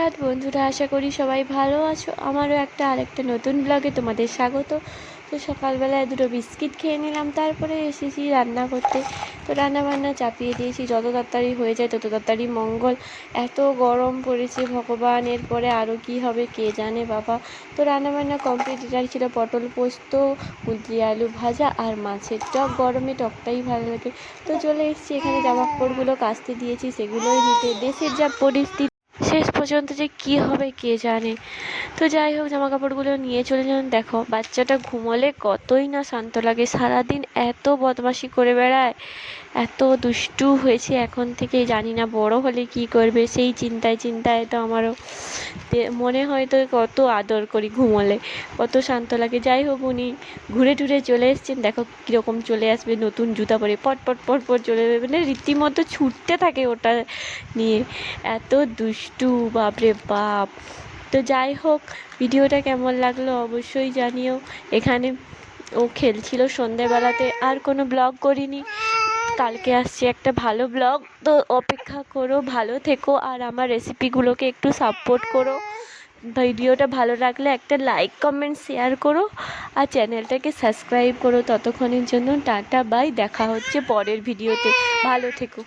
সুপ্রভাত বন্ধুরা, আশা করি সবাই ভালো আছো। আমারও আরেকটা নতুন ব্লগে তোমাদের স্বাগত। তো সকালবেলায় দুটো বিস্কিট খেয়ে নিলাম, তারপরে এসেছি রান্না করতে। তো রান্নাবান্না চাপিয়ে দিয়েছি, যত তাড়াতাড়ি হয়ে যায় তত তাড়াতাড়ি মঙ্গল। এত গরম পড়েছে ভগবান, এরপরে আরও কি হবে কে জানে বাবা। তো রান্নাবান্না কমপ্লিট। এটাই ছিল পটল পোস্ত, কুঁদরি আলু ভাজা আর মাছের টক। গরমে টকটাই ভালো লাগে। তো চলে এসেছি এখানে, জামা কাপড়গুলো কাচতে দিয়েছি, সেগুলোই নিতে। দেশের যা পরিস্থিতি, শেষ পর্যন্ত যে কি হবে কে জানে। তো যাই হোক, জামা কাপড়গুলো নিয়ে চলে যান। দেখো বাচ্চাটা ঘুমোলে কতই না শান্ত লাগে। সারাদিন এত বদমাশি করে বেড়ায়, এত দুষ্টু হয়েছে এখন থেকে, জানি না বড় হলে কি করবে। সেই চিন্তায় চিন্তায় তো আমারও মনে হয় তো কত আদর করি ঘুমোলে, কত শান্ত লাগে। যাই হোক, উনি ঘুরে টুরে চলে এসছেন। দেখো কীরকম চলে আসবে নতুন জুতা পরে, পট পট পট পট চলে যাবে, মানে রীতিমতো ছুটতে থাকে ওটা নিয়ে। এত দুষ্টু, বাপরে বাপ। তো যাই হোক, ভিডিওটা কেমন লাগলো অবশ্যই জানিও। এখানে ও খেলছিল সন্ধেবেলাতে, আর কোনো ব্লগ করিনি। কালকে আসছে একটা ভালো ব্লগ, তো অপেক্ষা করো। ভালো থেকো আর আমার রেসিপিগুলোকে একটু সাপোর্ট করো। ভিডিওটা ভালো লাগলে একটা লাইক কমেন্ট শেয়ার করো আর চ্যানেলটাকে সাবস্ক্রাইব করো। ততক্ষণের জন্য টাটা বাই, দেখা হচ্ছে পরের ভিডিওতে। ভালো থেকো।